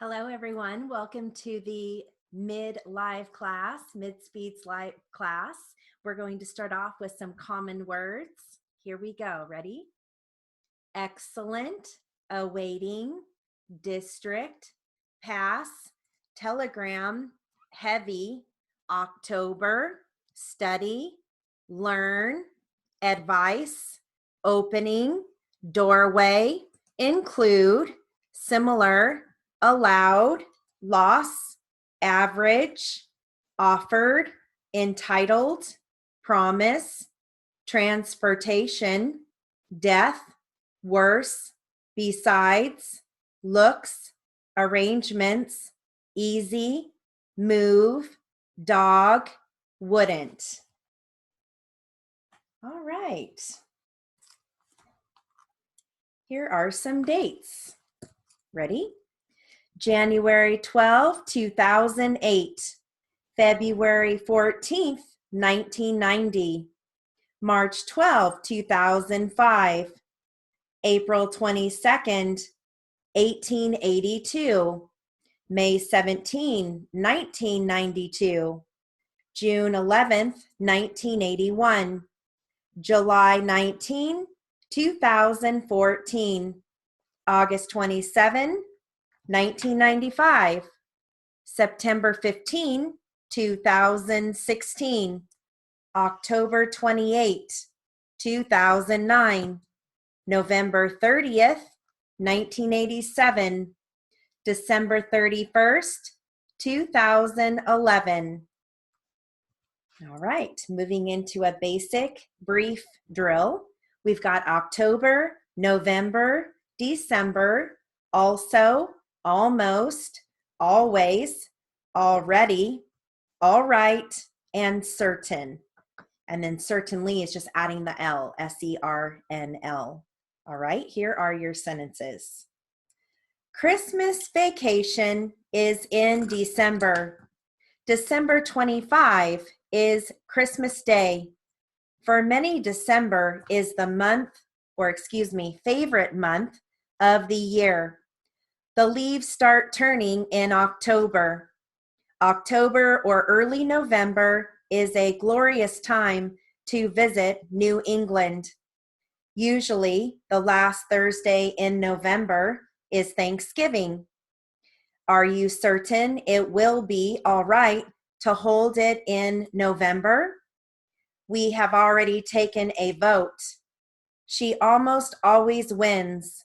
Hello, everyone. Welcome to the mid-live class, mid-speeds live class. We're going to start off with some common words. Here we go. Ready? Excellent, awaiting, district, pass, telegram, heavy, October, study, learn, advice, opening, doorway, include, similar, allowed, loss, average, offered, entitled, promise, transportation, death, worse, besides, looks, arrangements, easy, move, dog, wouldn't. All right. Here are some dates. Ready? January 12, 2008, February 14th, 1990, March 12, 2005, April 22nd, 1882, May 17, 1992, June 11th, 1981, July 19, 2014, August 27, 1995, September 15, 2016, October 28, 2009, November 30th, 1987, December 31st, 2011. All right, moving into a basic brief drill. We've got October, November, December, also, almost, always, already, all right, and certain. And then certainly is just adding the L, S-E-R-N-L. All right, here are your sentences. Christmas vacation is in December. December 25 is Christmas Day. For many, December is the favorite month of the year. The leaves start turning in October. October or early November is a glorious time to visit New England. Usually, the last Thursday in November is Thanksgiving. Are you certain it will be all right to hold it in November? We have already taken a vote. She almost always wins.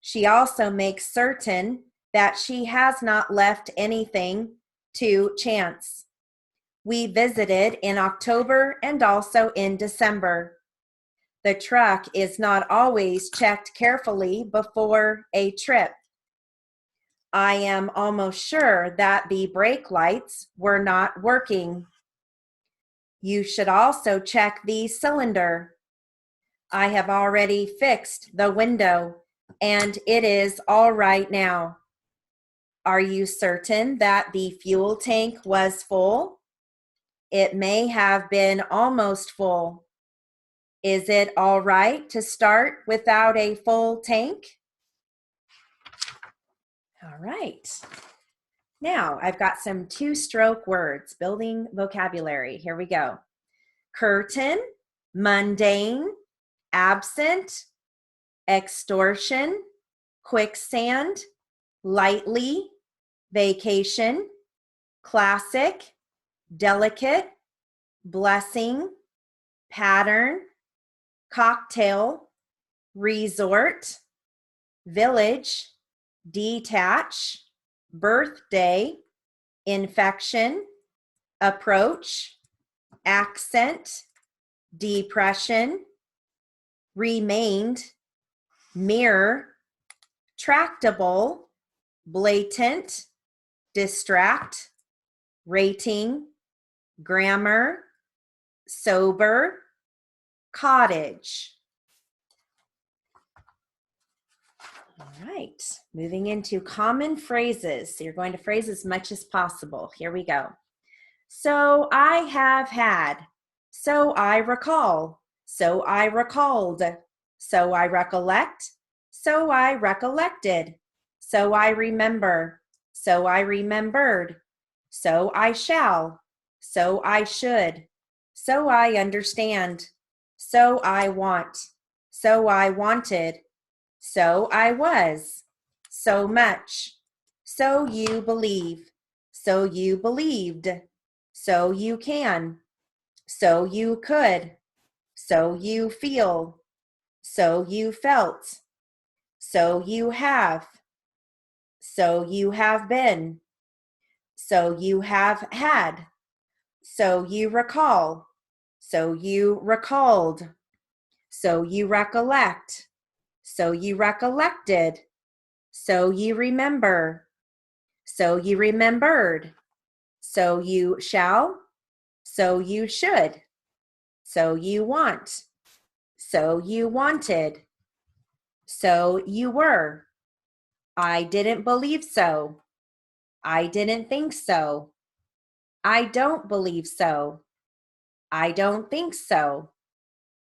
She also makes certain that she has not left anything to chance. We visited in October and also in December. The truck is not always checked carefully before a trip. I am almost sure that the brake lights were not working. You should also check the cylinder. I have already fixed the window, and it is all right now. Are you certain that the fuel tank was full? It may have been almost full. Is it all right to start without a full tank? All right. Now, I've got some two-stroke words, building vocabulary. Here we go. Curtain, mundane, absent, extortion, quicksand, lightly, vacation, classic, delicate, blessing, pattern, cocktail, resort, village, detach, birthday, infection, approach, accent, depression, remained, mirror, tractable, blatant, distract, rating, grammar, sober, cottage. All right, moving into common phrases. So you're going to phrase as much as possible. Here we go. So I have had, so I recall, so I recalled, so I recollect, so I recollected, so I remember, So I remembered. So I shall. So I should. So I understand. So I want. So I wanted. So I was. So much. So you believe. So you believed. So you can. So you could. So you feel. So you felt. So you have. So you have been. So you have had. So you recall. So you recalled. So you recollect. So you recollected. So you remember. So you remembered. So you shall. So you should. So you want. So you wanted. So you were. I didn't believe so. I didn't think so. I don't believe so. I don't think so.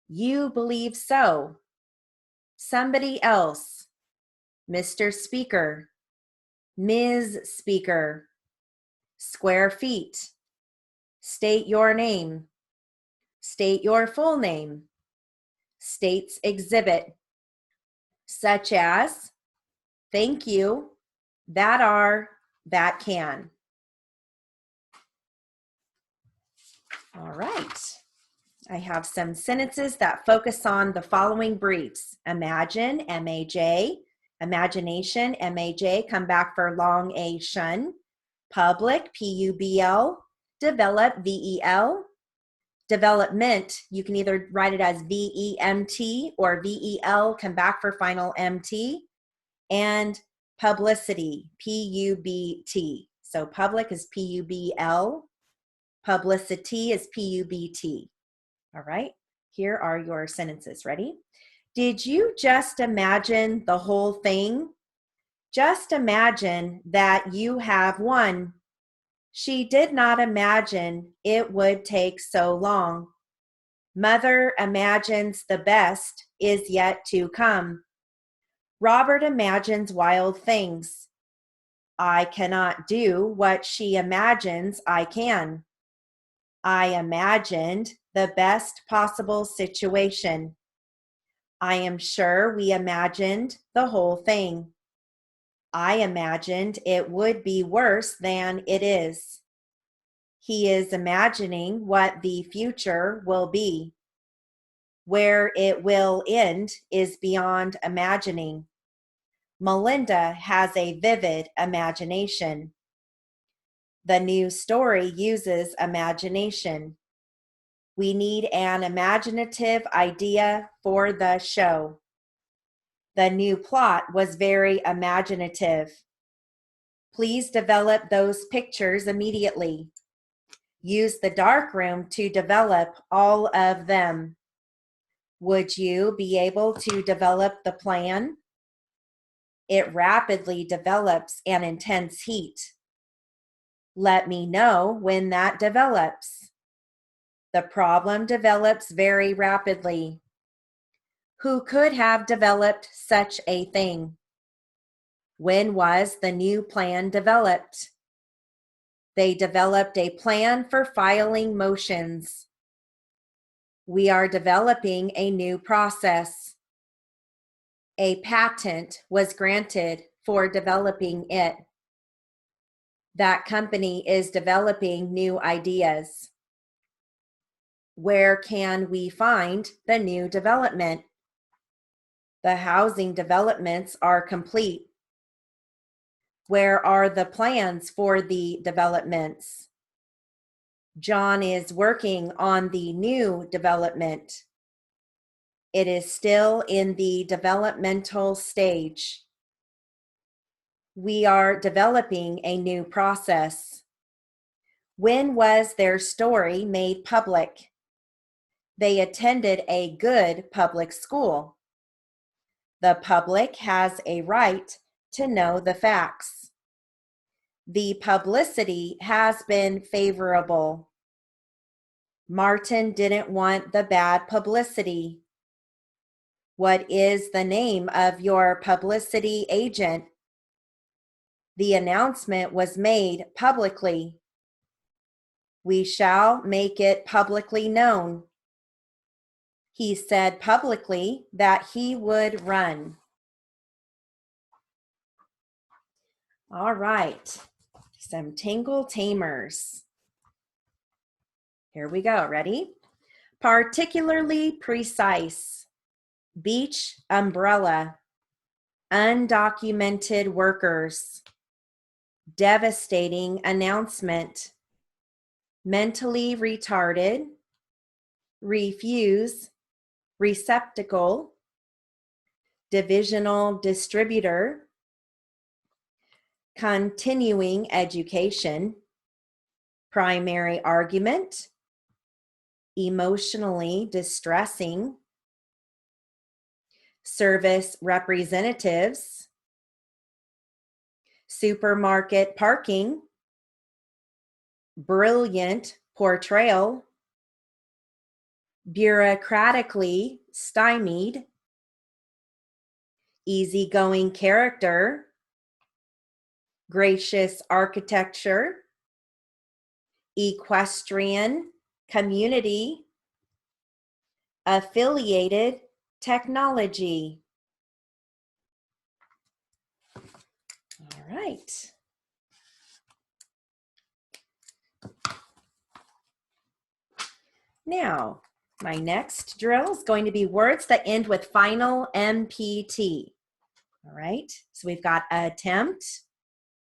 You believe so. Somebody else. Mr. Speaker. Ms. Speaker. Square feet. State your name. State your full name. States exhibit. Such as, thank you, that are, that can. All right. I have some sentences that focus on the following briefs. Imagine, M-A-J. Imagination, M-A-J. Come back for long A, shun. Public, P-U-B-L. Develop, V-E-L. Development, you can either write it as V-E-M-T or V-E-L. Come back for final M-T. And publicity, P-U-B-T. So public is P-U-B-L. Publicity is P-U-B-T. All right, here are your sentences. Ready? Did you just imagine the whole thing? Just imagine that you have won. She did not imagine it would take so long. Mother imagines the best is yet to come. Robert imagines wild things. I cannot do what she imagines I can. I imagined the best possible situation. I am sure we imagined the whole thing. I imagined it would be worse than it is. He is imagining what the future will be. Where it will end is beyond imagining. Melinda has a vivid imagination. The new story uses imagination. We need an imaginative idea for the show. The new plot was very imaginative. Please develop those pictures immediately. Use the darkroom to develop all of them. Would you be able to develop the plan? It rapidly develops an intense heat. Let me know when that develops. The problem develops very rapidly. Who could have developed such a thing? When was the new plan developed? They developed a plan for filing motions. We are developing a new process. A patent was granted for developing it. That company is developing new ideas. Where can we find the new development? The housing developments are complete. Where are the plans for the developments? John is working on the new development. It is still in the developmental stage. We are developing a new process. When was their story made public? They attended a good public school. The public has a right to know the facts. The publicity has been favorable. Martin didn't want the bad publicity. What is the name of your publicity agent? The announcement was made publicly. We shall make it publicly known. He said publicly that he would run. All right, some Tingle Tamers. Here we go, ready? Particularly precise, beach umbrella, undocumented workers, devastating announcement, mentally retarded, refuse, receptacle, divisional distributor, continuing education, primary argument, emotionally distressing, service representatives, supermarket parking, brilliant portrayal, bureaucratically stymied, easygoing character, gracious architecture, equestrian community, affiliated technology. All right. Now, my next drill is going to be words that end with final MPT. All right, so we've got attempt,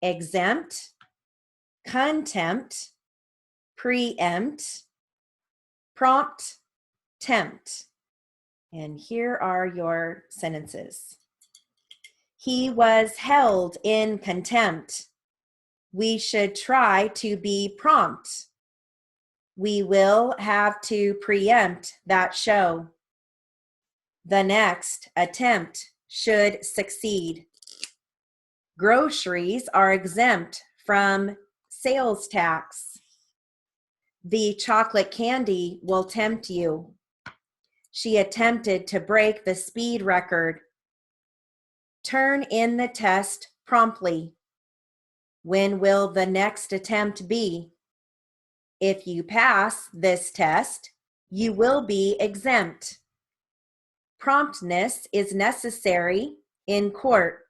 exempt, contempt, preempt, prompt, tempt. And here are your sentences. He was held in contempt. We should try to be prompt. We will have to preempt that show. The next attempt should succeed. Groceries are exempt from sales tax. The chocolate candy will tempt you. She attempted to break the speed record. Turn in the test promptly. When will the next attempt be? If you pass this test, you will be exempt. Promptness is necessary in court.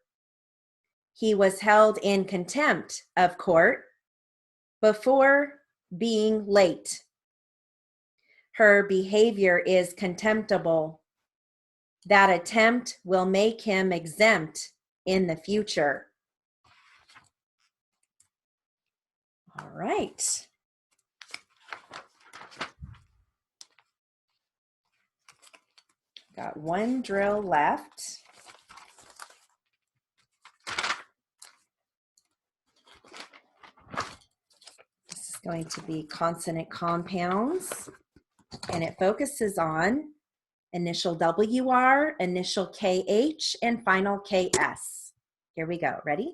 He was held in contempt of court before being late. Her behavior is contemptible. That attempt will make him exempt in the future. All right. Got one drill left. This is going to be consonant compounds, and it focuses on initial WR, initial KH, and final KS. Here we go. Ready?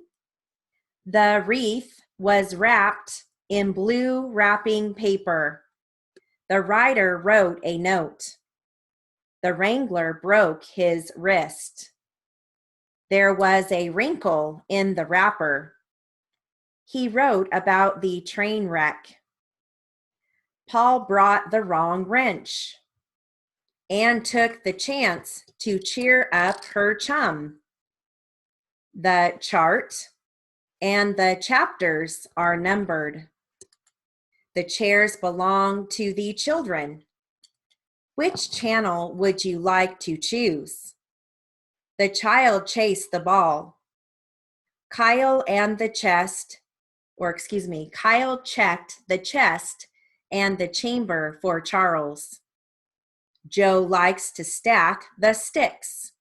The wreath was wrapped in blue wrapping paper. The writer wrote a note. The wrangler broke his wrist. There was a wrinkle in the wrapper. He wrote about the train wreck. Paul brought the wrong wrench. Anne took the chance to cheer up her chum. The chart and the chapters are numbered. The chairs belong to the children. Which channel would you like to choose? The child chased the ball. Kyle checked the chest and the chamber for Charles. Joe likes to stack the sticks.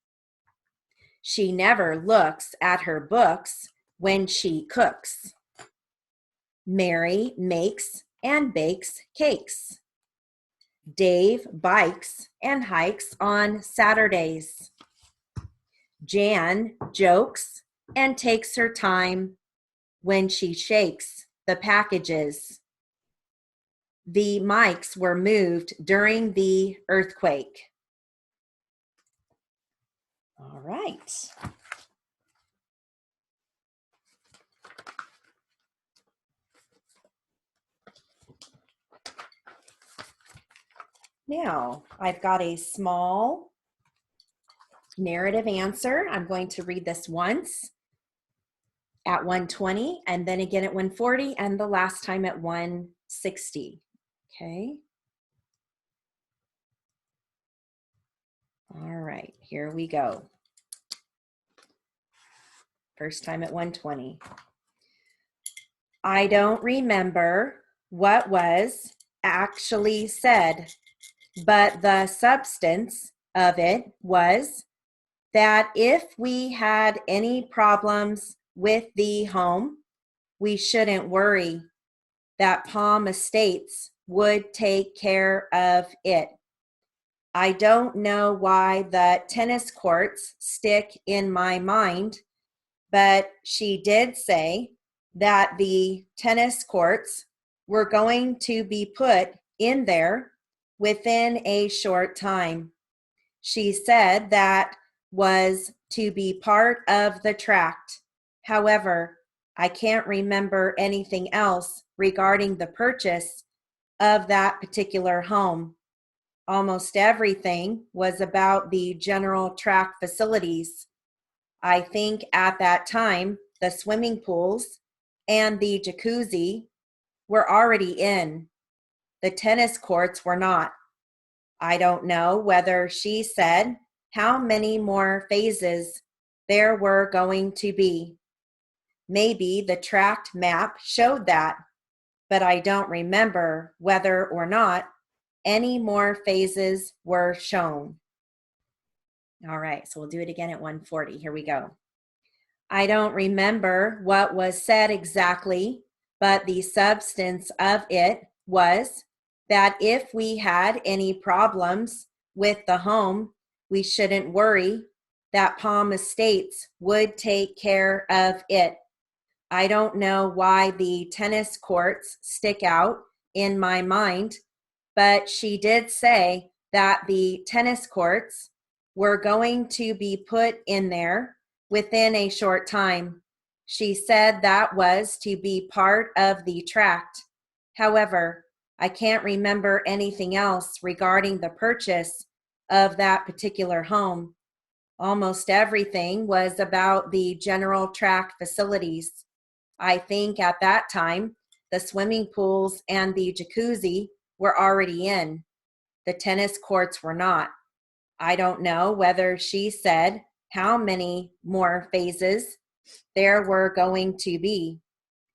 She never looks at her books when she cooks. Mary makes and bakes cakes. Dave bikes and hikes on Saturdays. Jan jokes and takes her time when she shakes the packages. The mics were moved during the earthquake. All right. Now, I've got a small narrative answer. I'm going to read this once at 120 and then again at 140 and the last time at 160. Okay. All right, here we go. First time at 120. I don't remember what was actually said, but the substance of it was that if we had any problems with the home, we shouldn't worry, that Palm Estates would take care of it. I don't know why the tennis courts stick in my mind, but she did say that the tennis courts were going to be put in there within a short time. She said that was to be part of the tract. However, I can't remember anything else regarding the purchase of that particular home. Almost everything was about the general tract facilities. I think at that time, the swimming pools and the jacuzzi were already in. The tennis courts were not. I don't know whether she said how many more phases there were going to be. Maybe the tract map showed that, but I don't remember whether or not any more phases were shown. All right, so we'll do it again at 140. Here we go. I don't remember what was said exactly, but the substance of it was that if we had any problems with the home, we shouldn't worry, that Palm Estates would take care of it. I don't know why the tennis courts stick out in my mind, but she did say that the tennis courts were going to be put in there within a short time. She said that was to be part of the tract. However, I can't remember anything else regarding the purchase of that particular home. Almost everything was about the general tract facilities. I think at that time, the swimming pools and the jacuzzi were already in. The tennis courts were not. I don't know whether she said how many more phases there were going to be.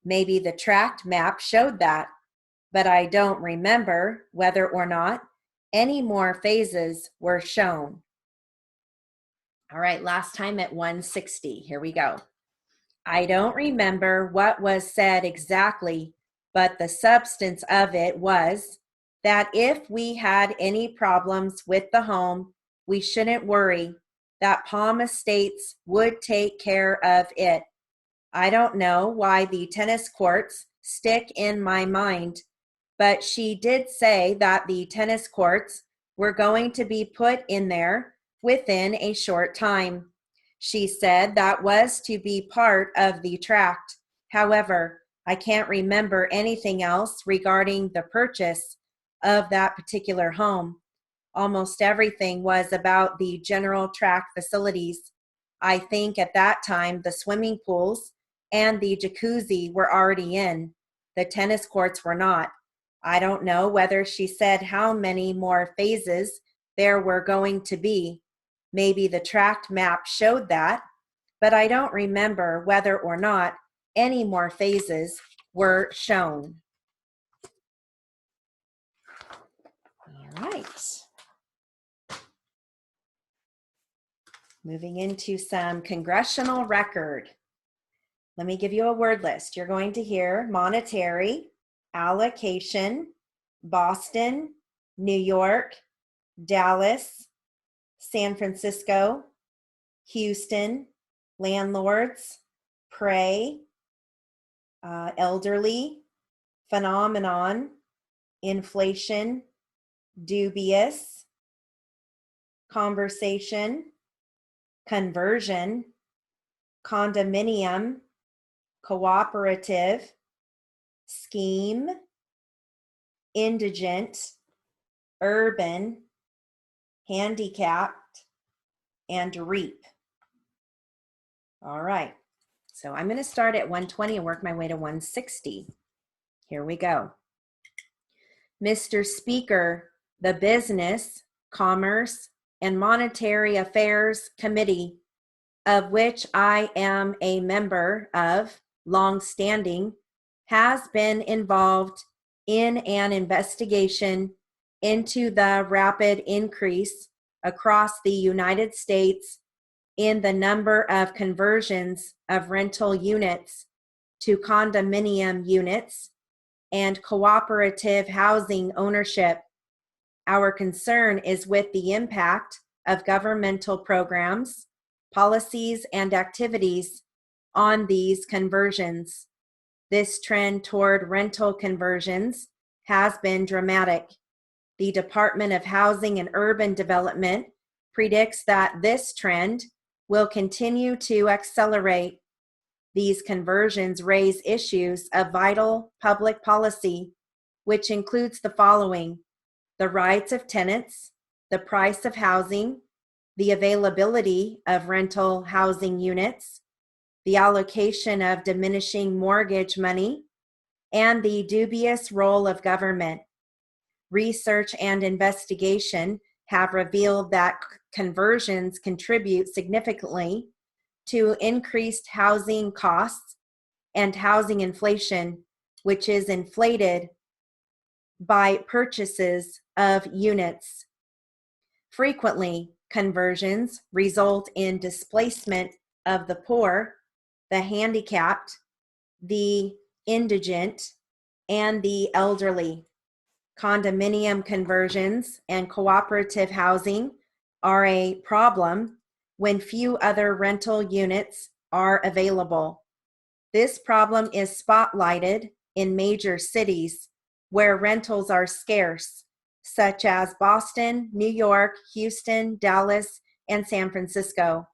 Maybe the tract map showed that, but I don't remember whether or not any more phases were shown. All right, last time at 160. Here we go. I don't remember what was said exactly, but the substance of it was that if we had any problems with the home, we shouldn't worry, that Palm Estates would take care of it. I don't know why the tennis courts stick in my mind, but she did say that the tennis courts were going to be put in there within a short time. She said that was to be part of the tract. However, I can't remember anything else regarding the purchase of that particular home. Almost everything was about the general tract facilities. I think at that time the swimming pools and the jacuzzi were already in. The tennis courts were not. I don't know whether she said how many more phases there were going to be. Maybe the tract map showed that, but I don't remember whether or not any more phases were shown. All right. Moving into some Congressional Record. Let me give you a word list. You're going to hear monetary, allocation, Boston, New York, Dallas, San Francisco, Houston, landlords, pray, elderly, phenomenon, inflation, dubious, conversation, conversion, condominium, cooperative, scheme, indigent, urban, handicapped, and REAP. All right, so I'm going to start at 120 and work my way to 160. Here we go. Mr. Speaker, the Business, Commerce, and Monetary Affairs Committee, of which I am a member of, long-standing, has been involved in an investigation into the rapid increase across the United States in the number of conversions of rental units to condominium units and cooperative housing ownership. Our concern is with the impact of governmental programs, policies, and activities on these conversions. This trend toward rental conversions has been dramatic. The Department of Housing and Urban Development predicts that this trend will continue to accelerate. These conversions raise issues of vital public policy, which includes the following: the rights of tenants, the price of housing, the availability of rental housing units, the allocation of diminishing mortgage money, and the dubious role of government. Research and investigation have revealed that conversions contribute significantly to increased housing costs and housing inflation, which is inflated by purchases of units. Frequently, conversions result in displacement of the poor, the handicapped, the indigent, and the elderly. Condominium conversions and cooperative housing are a problem when few other rental units are available. This problem is spotlighted in major cities where rentals are scarce, such as Boston, New York, Houston, Dallas, and San Francisco.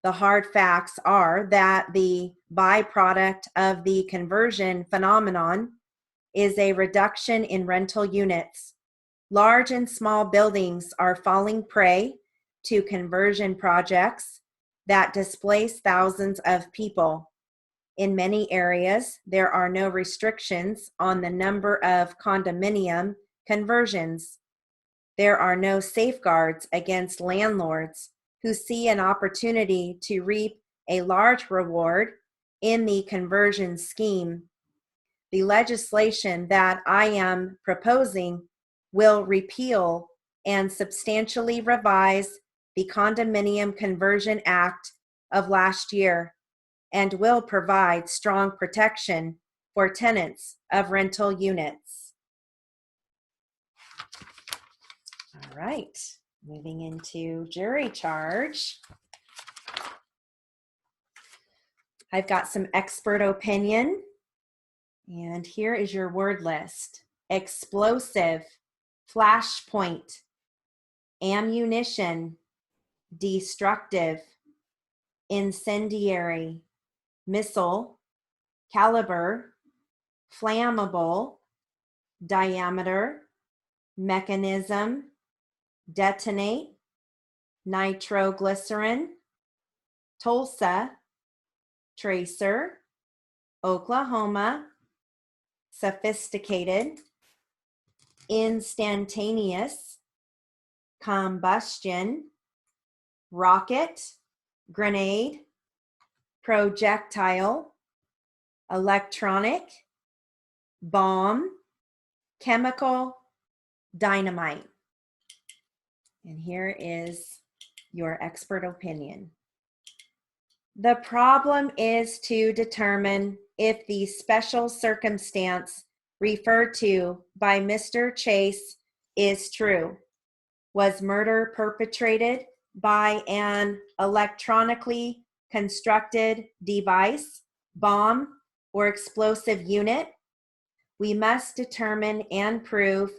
The hard facts are that the byproduct of the conversion phenomenon is a reduction in rental units. Large and small buildings are falling prey to conversion projects that displace thousands of people. In many areas, there are no restrictions on the number of condominium conversions. There are no safeguards against landlords who see an opportunity to reap a large reward in the conversion scheme. The legislation that I am proposing will repeal and substantially revise the Condominium Conversion Act of last year and will provide strong protection for tenants of rental units. All right, moving into jury charge. I've got some expert opinion. And here is your word list: explosive, flashpoint, ammunition, destructive, incendiary, missile, caliber, flammable, diameter, mechanism, detonate, nitroglycerin, Tulsa, tracer, Oklahoma, sophisticated, instantaneous, combustion, rocket, grenade, projectile, electronic, bomb, chemical, dynamite. And here is your expert opinion. The problem is to determine if the special circumstance referred to by Mr. Chase is true. Was murder perpetrated by an electronically constructed device, bomb, or explosive unit? We must determine and prove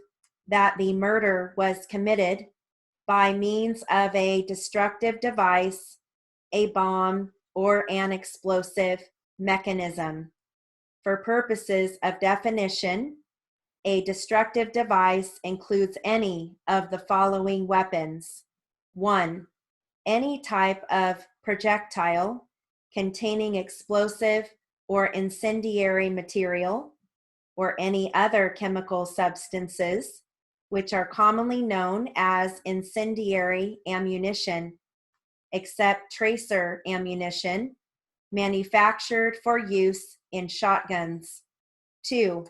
that the murder was committed by means of a destructive device, a bomb, or an explosive mechanism. For purposes of definition, A destructive device includes any of the following weapons. 1. Any type of projectile containing explosive or incendiary material or any other chemical substances, which are commonly known as incendiary ammunition, except tracer ammunition, manufactured for use in shotguns. 2.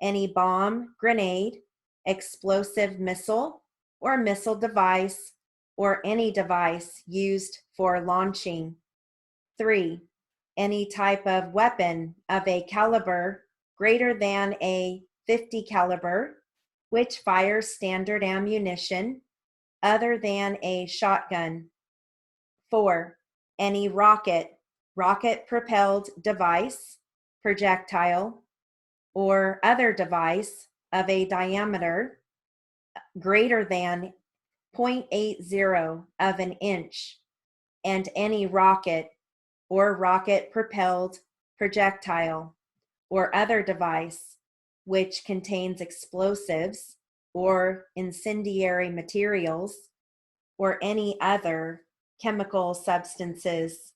Any bomb, grenade, explosive missile, or missile device, or any device used for launching. 3. Any type of weapon of a caliber greater than a .50 caliber, which fires standard ammunition other than a shotgun. 4. Any rocket-propelled device, projectile, or other device of a diameter greater than 0.80 of an inch, and any rocket or rocket-propelled projectile or other device which contains explosives or incendiary materials or any other chemical substances.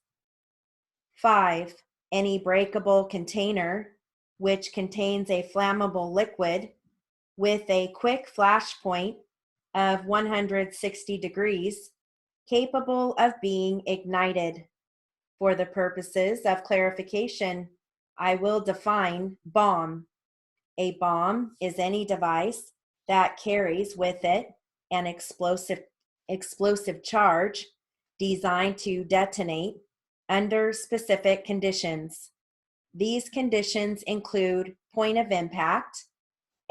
5. Any breakable container which contains a flammable liquid with a quick flash point of 160 degrees, capable of being ignited. For the purposes of clarification, I will define bomb. A bomb is any device that carries with it an explosive charge designed to detonate under specific conditions. These conditions include point of impact,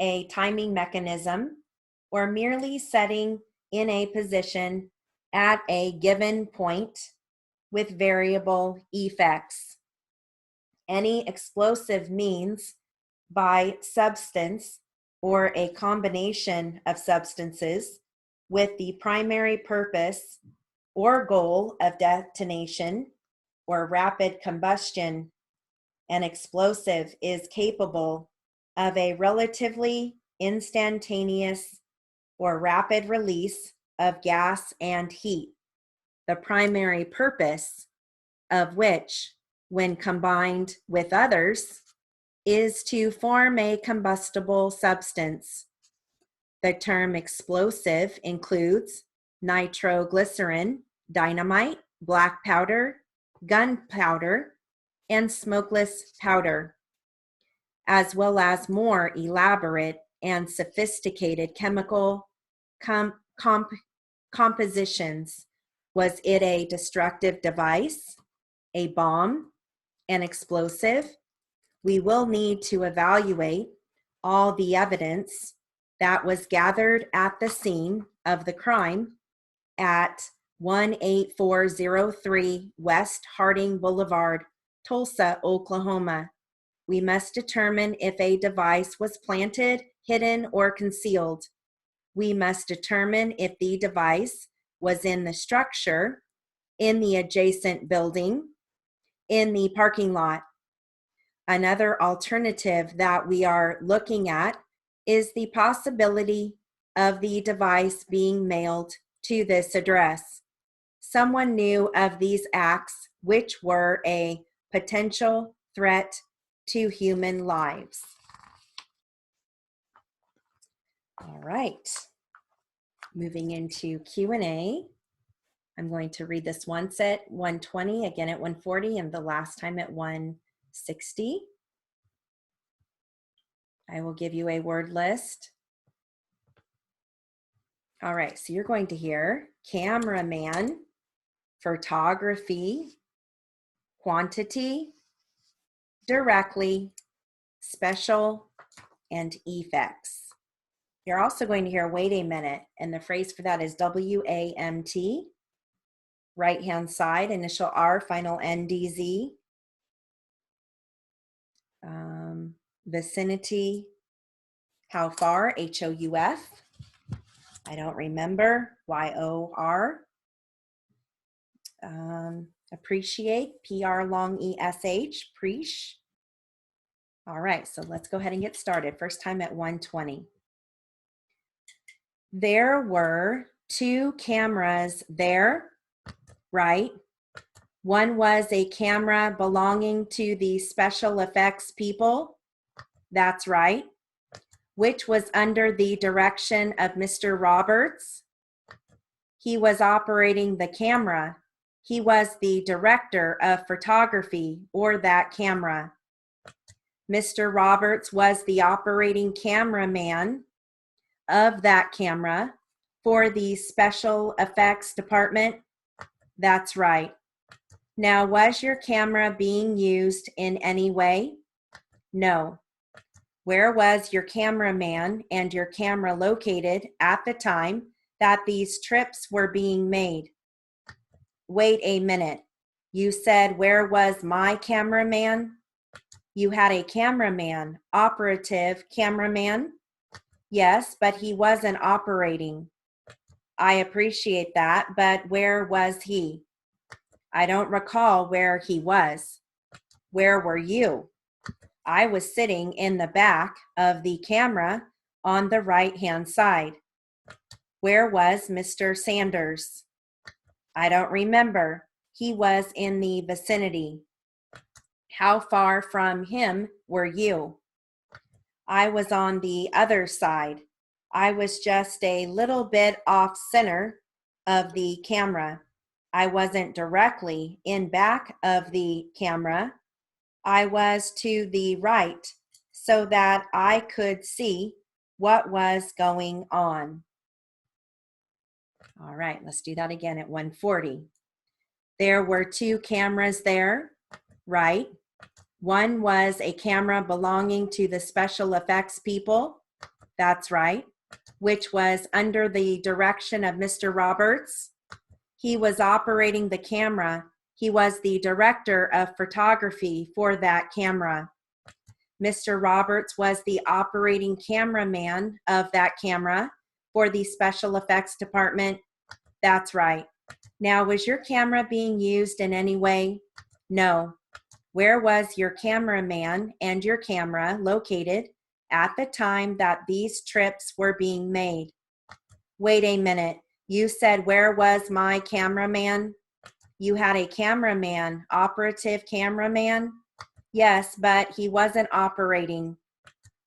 a timing mechanism, or merely setting in a position at a given point with variable effects. Any explosive means by substance or a combination of substances with the primary purpose or goal of detonation or rapid combustion. An explosive is capable of a relatively instantaneous or rapid release of gas and heat, the primary purpose of which, when combined with others, is to form a combustible substance. The term explosive includes nitroglycerin, dynamite, black powder, gunpowder, and smokeless powder, as well as more elaborate and sophisticated chemical compositions. Was it a destructive device, a bomb, an explosive? We will need to evaluate all the evidence that was gathered at the scene of the crime at 18403 West Harding Boulevard, Tulsa, Oklahoma. We must determine if a device was planted, hidden, or concealed. We must determine if the device was in the structure, in the adjacent building, in the parking lot. Another alternative that we are looking at is the possibility of the device being mailed to this address. Someone knew of these acts which were a potential threat to human lives. All right, moving into Q&A. I'm going to read this once at 120, again at 140, and the last time at 160. I will give you a word list. All right, so you're going to hear cameraman, photography, quantity, directly, special, and effects. You're also going to hear wait a minute, and the phrase for that is WAMT, right-hand side, initial R, final NDZ, vicinity, how far, HOUF, I don't remember, YOR, appreciate, PR long ESH, preach, All right, so let's go ahead and get started. First time at 1:20. There were 2 cameras there, right? One was a camera belonging to the special effects people. That's right. Which was under the direction of Mr. Roberts. He was operating the camera. He was the director of photography or that camera. Mr. Roberts was the operating cameraman of that camera for the special effects department. That's right. Now, was your camera being used in any way? No. Where was your cameraman and your camera located at the time that these trips were being made? Wait a minute. You said, where was my cameraman? You had a cameraman, operative cameraman? Yes, but he wasn't operating. I appreciate that, but where was he? I don't recall where he was. Where were you? I was sitting in the back of the camera on the right-hand side. Where was Mr. Sanders? I don't remember. He was in the vicinity. How far from him were you? I was on the other side. I was just a little bit off center of the camera. I wasn't directly in back of the camera. I was to the right so that I could see what was going on. All right, let's do that again at 1:40. There were 2 cameras there, right? One was a camera belonging to the special effects people. That's right. Which was under the direction of Mr. Roberts. He was operating the camera. He was the director of photography for that camera. Mr. Roberts was the operating cameraman of that camera for the special effects department. That's right. Now, was your camera being used in any way? No. Where was your cameraman and your camera located at the time that these trips were being made? Wait a minute. You said, where was my cameraman? You had a cameraman, operative cameraman? Yes, but he wasn't operating.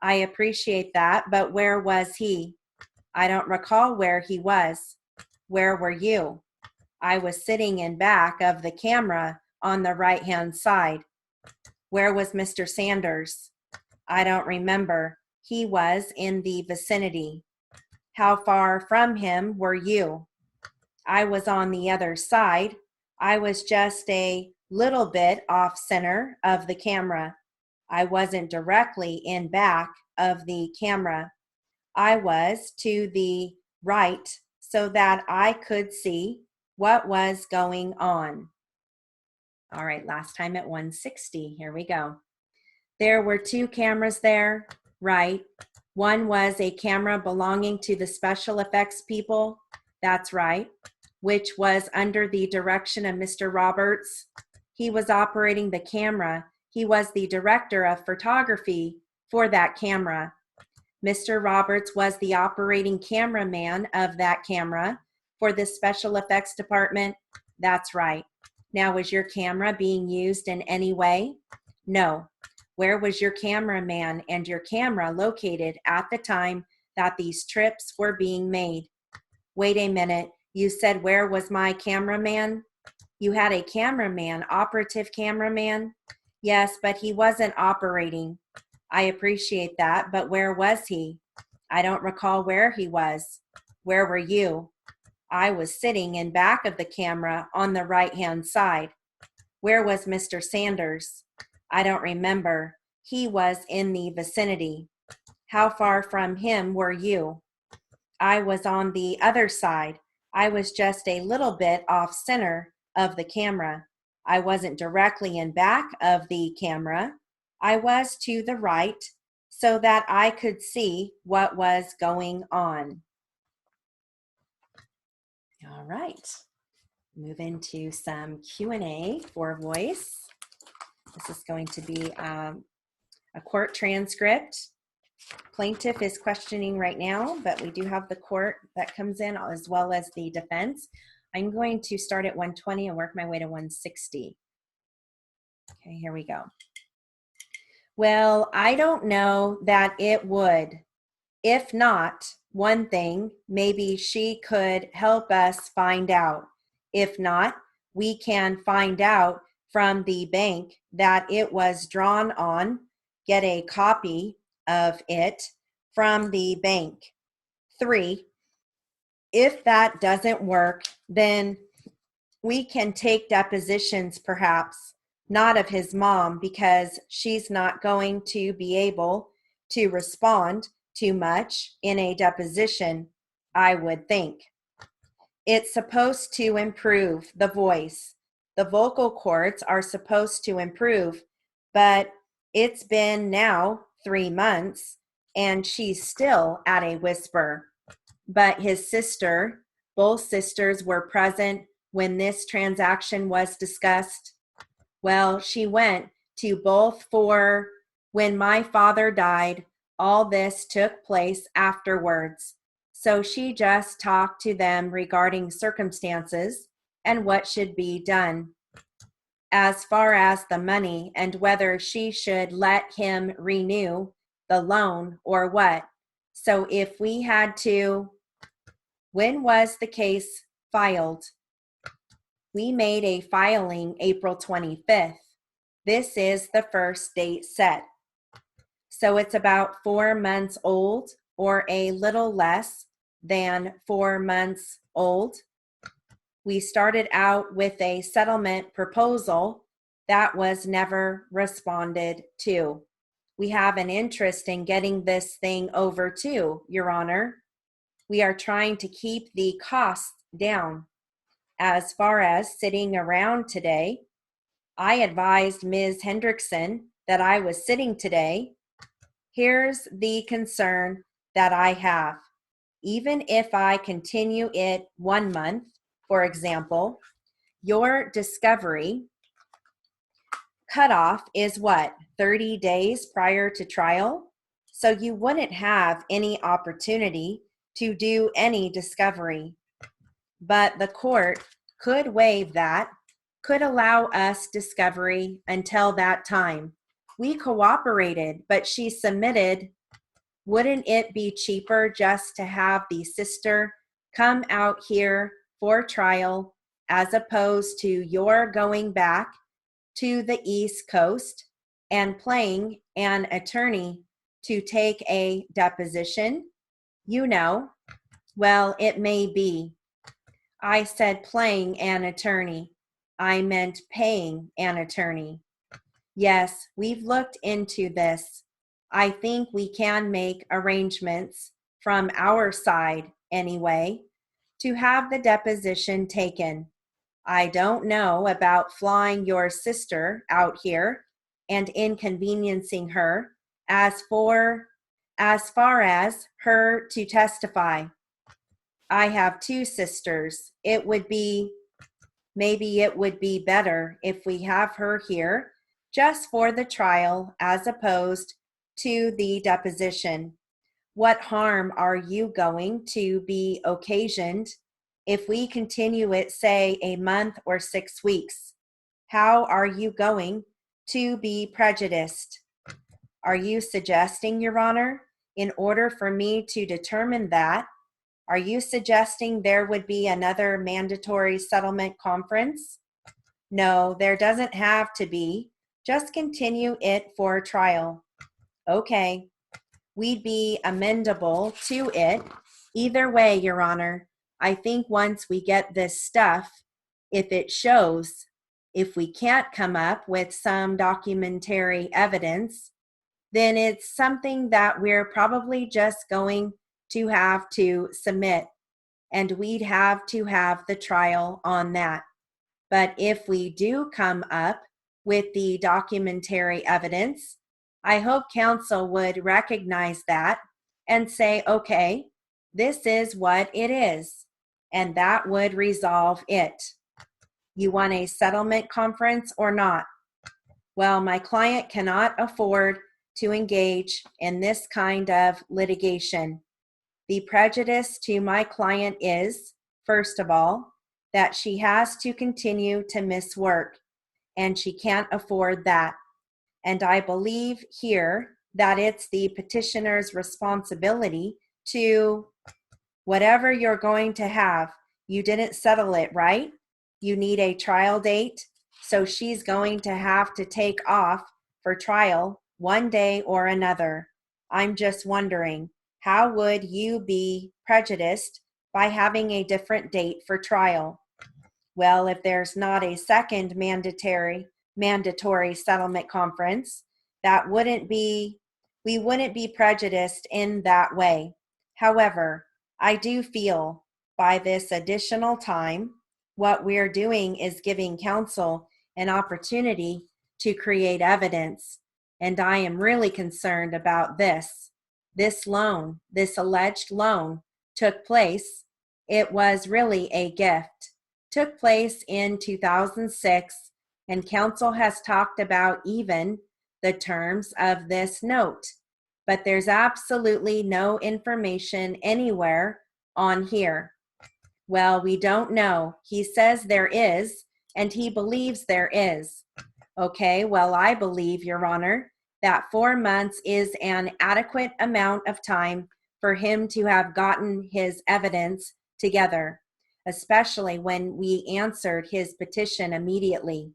I appreciate that, but where was he? I don't recall where he was. Where were you? I was sitting in back of the camera on the right-hand side. Where was Mr. Sanders? I don't remember. He was in the vicinity. How far from him were you? I was on the other side. I was just a little bit off center of the camera. I wasn't directly in back of the camera. I was to the right so that I could see what was going on. All right, last time at 1:60. Here we go. There were 2 cameras there, right? One was a camera belonging to the special effects people. That's right. Which was under the direction of Mr. Roberts. He was operating the camera. He was the director of photography for that camera. Mr. Roberts was the operating cameraman of that camera for the special effects department. That's right. Now, was your camera being used in any way? No. Where was your cameraman and your camera located at the time that these trips were being made? Wait a minute. You said, where was my cameraman? You had a cameraman, operative cameraman? Yes, but he wasn't operating. I appreciate that, but where was he? I don't recall where he was. Where were you? I was sitting in back of the camera on the right-hand side. Where was Mr. Sanders? I don't remember. He was in the vicinity. How far from him were you? I was on the other side. I was just a little bit off center of the camera. I wasn't directly in back of the camera. I was to the right so that I could see what was going on. All right. Move into some Q&A for voice. This is going to be a a court transcript. Plaintiff is questioning right now, but we do have the court that comes in as well as the defense. I'm going to start at 120 and work my way to 160. Okay, here we go. Well, I don't know that it would. If not, one thing, maybe she could help us find out. If not, we can find out from the bank that it was drawn on, get a copy of it from the bank. 3, if that doesn't work, then we can take depositions perhaps, not of his mom, because she's not going to be able to respond too much in a deposition, I would think. It's supposed to improve the voice. The vocal cords are supposed to improve, but it's been now 3 months and she's still at a whisper. But his sister, both sisters were present when this transaction was discussed. Well, she went to both for when my father died. All this took place afterwards. So she just talked to them regarding circumstances and what should be done. As far as the money and whether she should let him renew the loan or what. So if we had to, when was the case filed? We made a filing April 25th. This is the first date set. So it's about 4 months old or a little less than 4 months old. We started out with a settlement proposal that was never responded to. We have an interest in getting this thing over too, Your Honor. We are trying to keep the costs down. As far as sitting around today, I advised Ms. Hendrickson that I was sitting today. Here's the concern that I have. Even if I continue it 1 month, for example, your discovery cutoff is what? 30 days prior to trial? So you wouldn't have any opportunity to do any discovery. But the court could waive that, could allow us discovery until that time. We cooperated, but she submitted. Wouldn't it be cheaper just to have the sister come out here for trial as opposed to your going back to the East Coast and paying an attorney to take a deposition? You know, well, it may be. I said playing an attorney. I meant paying an attorney. Yes, we've looked into this. I think we can make arrangements from our side anyway to have the deposition taken. I don't know about flying your sister out here and inconveniencing her as far as her to testify. I have 2 sisters. Maybe it would be better if we have her here just for the trial as opposed to the deposition. What harm are you going to be occasioned if we continue it, say, a month or 6 weeks? How are you going to be prejudiced? Are you suggesting, Your Honor, in order for me to determine that, are you suggesting there would be another mandatory settlement conference? No, there doesn't have to be. Just continue it for trial. Okay, we'd be amendable to it. Either way, Your Honor, I think once we get this stuff, if it shows, if we can't come up with some documentary evidence, then it's something that we're probably just going to have to submit, and we'd have to have the trial on that. But if we do come up with the documentary evidence, I hope counsel would recognize that and say, okay, this is what it is, and that would resolve it. You want a settlement conference or not? Well, my client cannot afford to engage in this kind of litigation. The prejudice to my client is, first of all, that she has to continue to miss work, and she can't afford that. And I believe here that it's the petitioner's responsibility to, whatever you're going to have, you didn't settle it, right? You need a trial date, so she's going to have to take off for trial one day or another. I'm just wondering, how would you be prejudiced by having a different date for trial? Well, if there's not a second mandatory settlement conference, we wouldn't be prejudiced in that way. However, I do feel by this additional time, what we're doing is giving counsel an opportunity to create evidence. And I am really concerned about this. This loan, this alleged loan, took place. It was really a gift. Took place in 2006, and counsel has talked about even the terms of this note. But there's absolutely no information anywhere on here. Well, we don't know. He says there is, and he believes there is. Okay, well, I believe, Your Honor, that 4 months is an adequate amount of time for him to have gotten his evidence together, especially when we answered his petition immediately.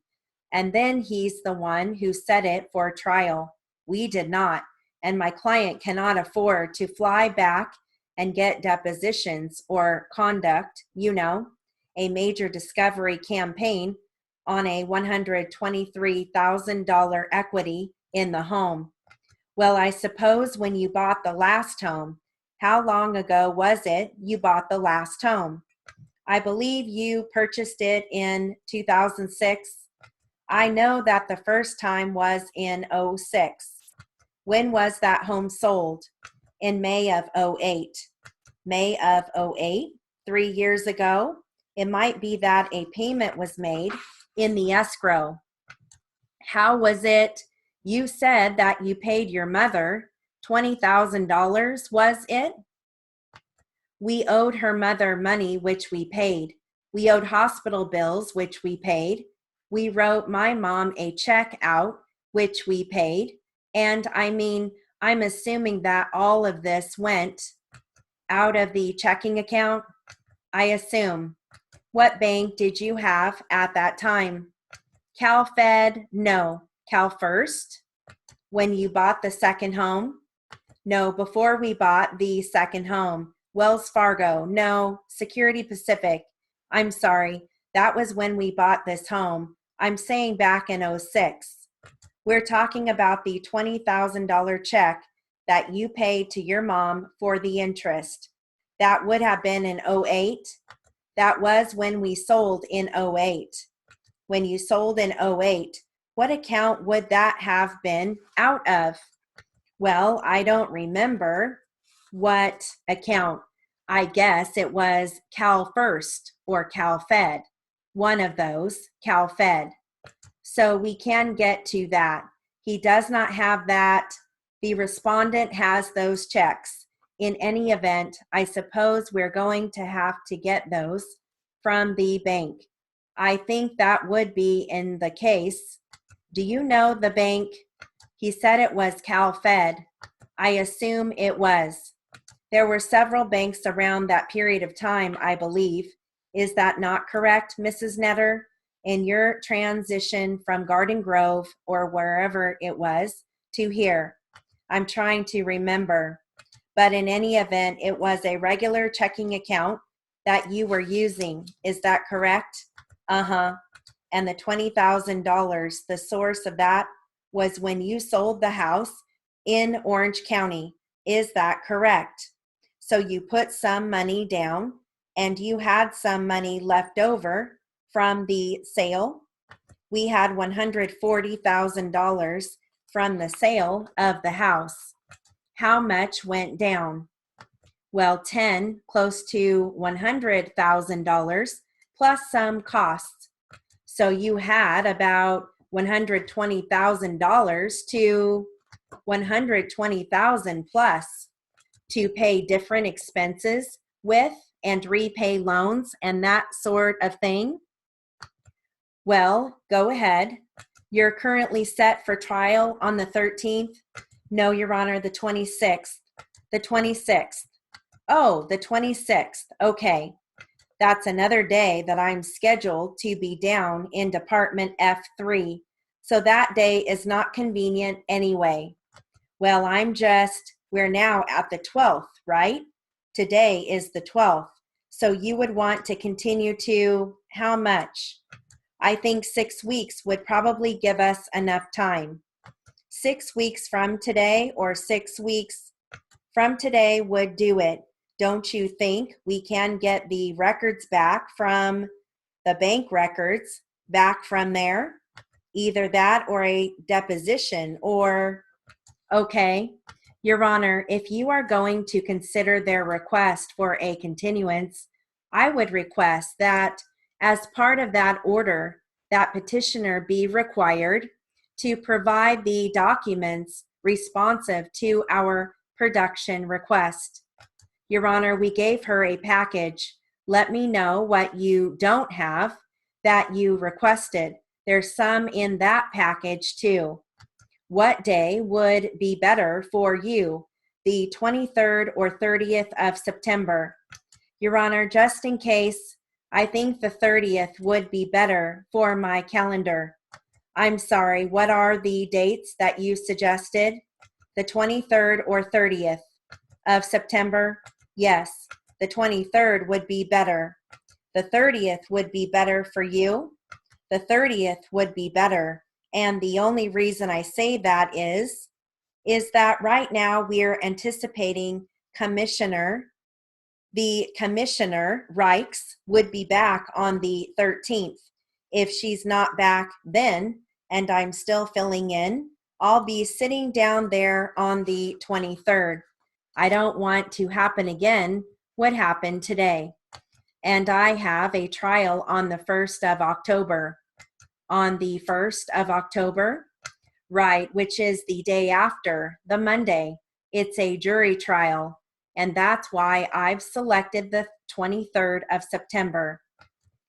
And then he's the one who set it for trial. We did not, and my client cannot afford to fly back and get depositions or conduct, a major discovery campaign on a $123,000 equity in the home. Well, I suppose when you bought the last home, how long ago was it you bought the last home? I believe you purchased it in 2006. I know that the first time was in 06. When was that home sold? In May of 08. May of 08, 3 years ago. It might be that a payment was made in the escrow. How was it? You said that you paid your mother $20,000, was it? We owed her mother money, which we paid. We owed hospital bills, which we paid. We wrote my mom a check out, which we paid. And I'm assuming that all of this went out of the checking account. I assume. What bank did you have at that time? CalFed? No. CalFirst? When you bought the second home? No, before we bought the second home. Wells Fargo? No. Security Pacific? I'm sorry. That was when we bought this home. I'm saying back in 06. We're talking about the $20,000 check that you paid to your mom for the interest. That would have been in 08. That was when we sold in 08. When you sold in 08, what account would that have been out of? Well, I don't remember what account. I guess it was CalFirst or CalFed. One of those, CalFed. So we can get to that. He does not have that. The respondent has those checks. In any event, I suppose we're going to have to get those from the bank. I think that would be in the case. Do you know the bank? He said it was CalFed. I assume it was. There were several banks around that period of time, I believe. Is that not correct, Mrs. Netter? In your transition from Garden Grove or wherever it was to here. I'm trying to remember. But in any event, it was a regular checking account that you were using. Is that correct? Uh-huh. And the $20,000, the source of that was when you sold the house in Orange County. Is that correct? So you put some money down and you had some money left over from the sale. We had $140,000 from the sale of the house. How much went down? Well, close to $100,000 plus some costs. So you had about $120,000 to 120,000 plus to pay different expenses with and repay loans and that sort of thing? Well, go ahead. You're currently set for trial on the 13th. No, Your Honor, the 26th. The 26th. Oh, the 26th. Okay. That's another day that I'm scheduled to be down in Department F3. So that day is not convenient anyway. Well, we're now at the 12th, right? Today is the 12th. So you would want to continue to how much? I think 6 weeks would probably give us enough time. 6 weeks from today or 6 weeks from today would do it. Don't you think we can get the records back from the bank records back from there? Either that or a deposition or, okay, Your Honor, if you are going to consider their request for a continuance, I would request that as part of that order, that petitioner be required to provide the documents responsive to our production request. Your Honor, we gave her a package. Let me know what you don't have that you requested. There's some in that package too. What day would be better for you? The 23rd or 30th of September? Your Honor, just in case, I think the 30th would be better for my calendar. I'm sorry, what are the dates that you suggested? The 23rd or 30th of September? Yes, the 23rd would be better. The 30th would be better for you. The 30th would be better. And the only reason I say that is that right now we're anticipating the Commissioner Reichs would be back on the 13th. If she's not back then, and I'm still filling in, I'll be sitting down there on the 23rd. I don't want to happen again what happened today. And I have a trial on the 1st of October. On the 1st of October, right, which is the day after, the Monday. It's a jury trial. And that's why I've selected the 23rd of September.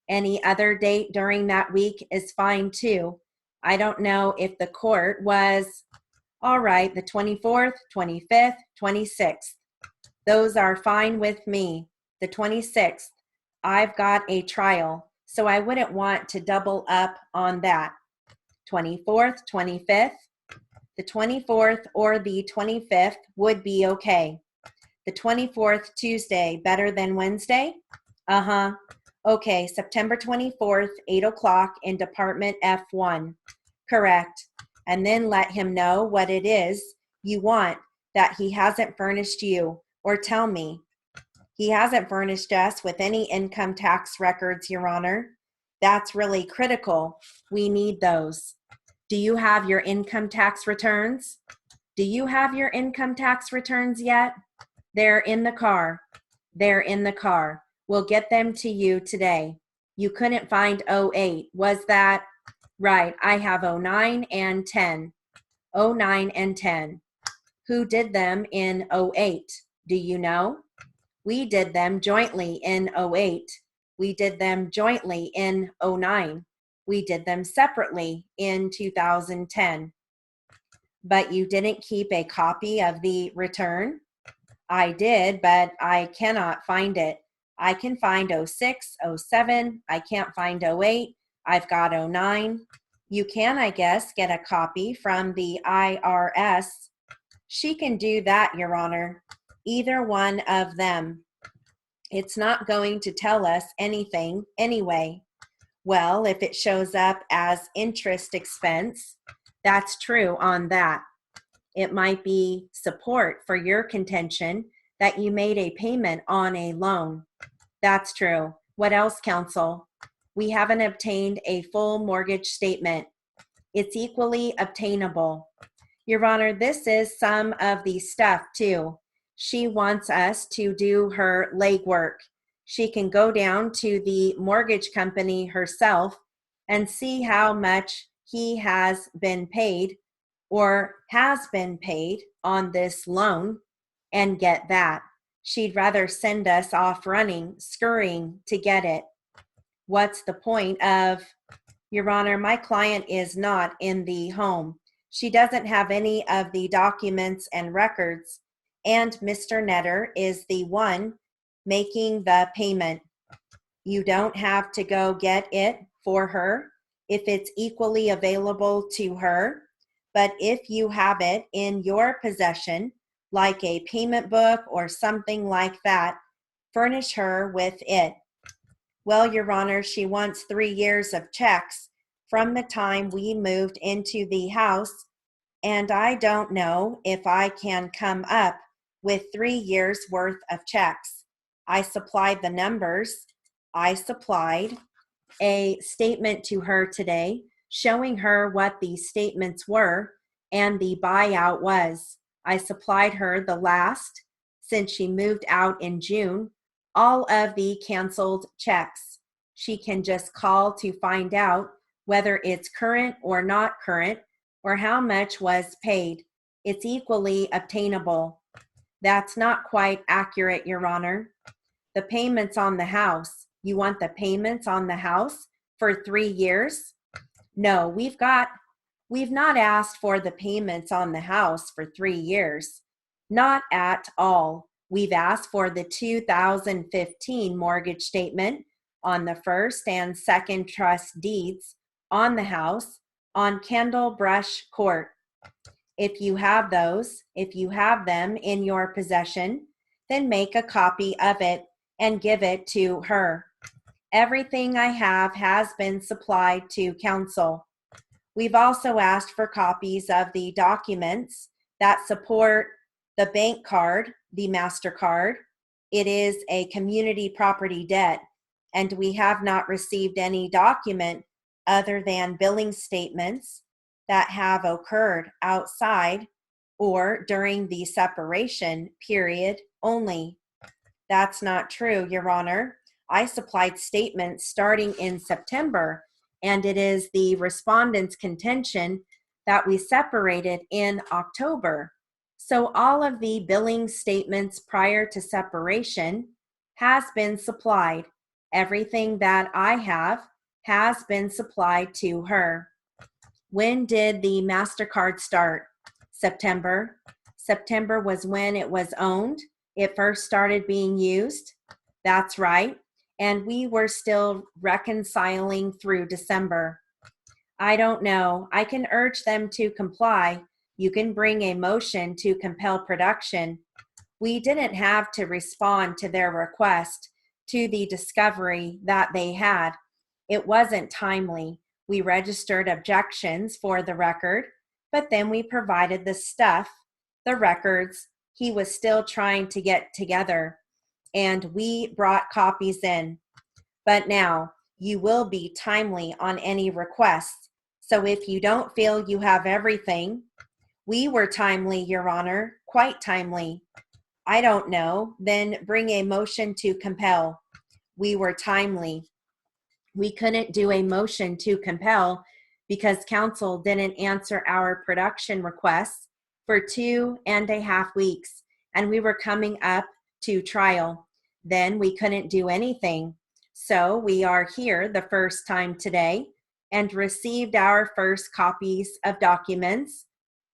Any other date during that week is fine too. I don't know if the court was, all right, the 24th, 25th, 26th. Those are fine with me. The 26th, I've got a trial, so I wouldn't want to double up on that. 24th, 25th, the 24th or the 25th would be okay. The 24th, Tuesday, better than Wednesday? Uh-huh. Okay, September 24th, 8 o'clock in Department F1. Correct. And then let him know what it is you want that he hasn't furnished you, or tell me. He hasn't furnished us with any income tax records, Your Honor. That's really critical. We need those. Do you have your income tax returns? Do you have your income tax returns yet? They're in the car. They're in the car. We'll get them to you today. You couldn't find 08. Was that right? I have 09 and 10. 09 and 10. Who did them in 08? Do you know? We did them jointly in 08. We did them jointly in 09. We did them separately in 2010. But you didn't keep a copy of the return? I did, but I cannot find it. I can find 06, 07. I can't find 08. I've got 09. You can, I guess, get a copy from the IRS. She can do that, Your Honor. Either one of them. It's not going to tell us anything anyway. Well, if it shows up as interest expense, that's true on that. It might be support for your contention that you made a payment on a loan. That's true. What else, counsel? We haven't obtained a full mortgage statement. It's equally obtainable. Your Honor, this is some of the stuff too. She wants us to do her legwork. She can go down to the mortgage company herself and see how much he has been paid or has been paid on this loan and get that. She'd rather send us off running, scurrying to get it. What's the point of, Your Honor, my client is not in the home. She doesn't have any of the documents and records, and Mr. Netter is the one making the payment. You don't have to go get it for her if it's equally available to her, but if you have it in your possession, like a payment book or something like that, furnish her with it. Well, Your Honor, she wants 3 years of checks from the time we moved into the house, and I don't know if I can come up with 3 years worth of checks. I supplied the numbers. I supplied a statement to her today showing her what the statements were and the buyout was. I supplied her the last, since she moved out in June, all of the canceled checks. She can just call to find out whether it's current or not current, or how much was paid. It's equally obtainable. That's not quite accurate, Your Honor. The payments on the house. You want the payments on the house for 3 years? No, we've not asked for the payments on the house for 3 years. Not at all. We've asked for the 2015 mortgage statement on the first and second trust deeds on the house on Kendall Brush Court. If you have those, if you have them in your possession, then make a copy of it and give it to her. Everything I have has been supplied to counsel. We've also asked for copies of the documents that support the bank card, the MasterCard. It is a community property debt, and we have not received any document other than billing statements that have occurred outside or during the separation period only. That's not true, Your Honor. I supplied statements starting in September, and it is the respondent's contention that we separated in October. So all of the billing statements prior to separation has been supplied. Everything that I have has been supplied to her. When did the MasterCard start? September. September was when it was owned. It first started being used. That's right. And we were still reconciling through December. I don't know. I can urge them to comply. You can bring a motion to compel production. We didn't have to respond to their request to the discovery that they had. It wasn't timely. We registered objections for the record, but then we provided the stuff, the records he was still trying to get together, and we brought copies in. But now you will be timely on any requests. So if you don't feel you have everything, we were timely, Your Honor, quite timely. I don't know, then bring a motion to compel. We were timely. We couldn't do a motion to compel because counsel didn't answer our production requests for 2.5 weeks, and we were coming up to trial. Then we couldn't do anything. So we are here the first time today and received our first copies of documents.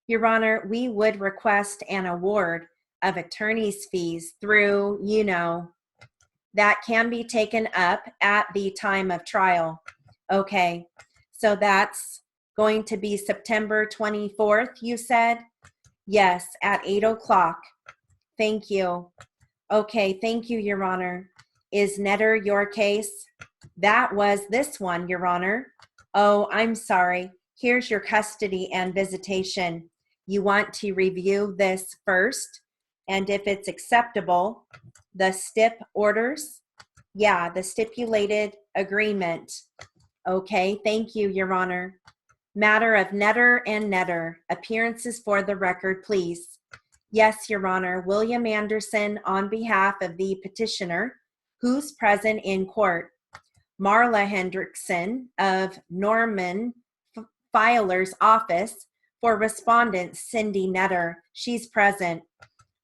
Your Honor, we would request an award of attorney's fees through, that can be taken up at the time of trial. Okay, so that's going to be September 24th, you said? Yes, at 8 o'clock. Thank you. Okay, thank you, Your Honor. Is Netter your case? That was this one, Your Honor. Oh, I'm sorry. Here's your custody and visitation. You want to review this first, and if it's acceptable, the stip orders? Yeah, the stipulated agreement. Okay, thank you, Your Honor. Matter of Netter and Netter. Appearances for the record, please. Yes, Your Honor. William Anderson on behalf of the petitioner, who's present in court. Marla Hendrickson of Norman Filer's office For respondent, Cindy Netter. She's present.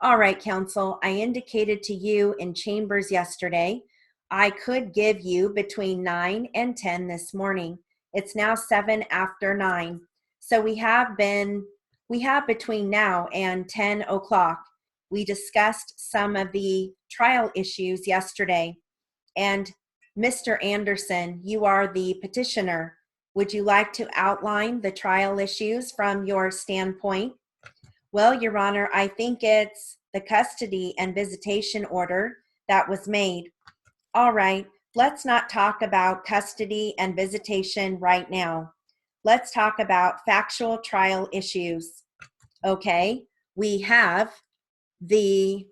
All right, counsel, I indicated to you in chambers yesterday, I could give you between 9 and 10 this morning. It's now 7 after 9. So we have between now and 10 o'clock. We discussed some of the trial issues yesterday. And Mr. Anderson, you are the petitioner. Would you like to outline the trial issues from your standpoint? Well, Your Honor, I think it's the custody and visitation order that was made. All right, let's not talk about custody and visitation right now. Let's talk about factual trial issues. Okay, we have the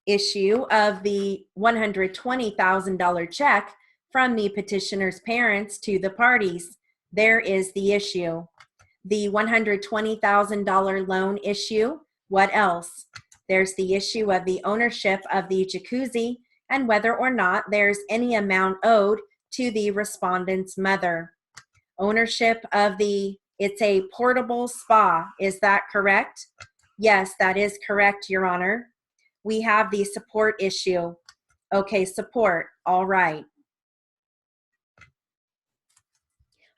issue of the $120,000 check from the petitioner's parents to the parties. There is the issue. The $120,000 loan issue. What else? There's the issue of the ownership of the jacuzzi and whether or not there's any amount owed to the respondent's mother. Ownership of it's a portable spa. Is that correct? Yes, that is correct, Your Honor. We have the support issue. Okay, support. All right.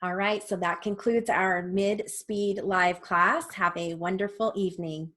All right, so that concludes our mid-speed live class. Have a wonderful evening.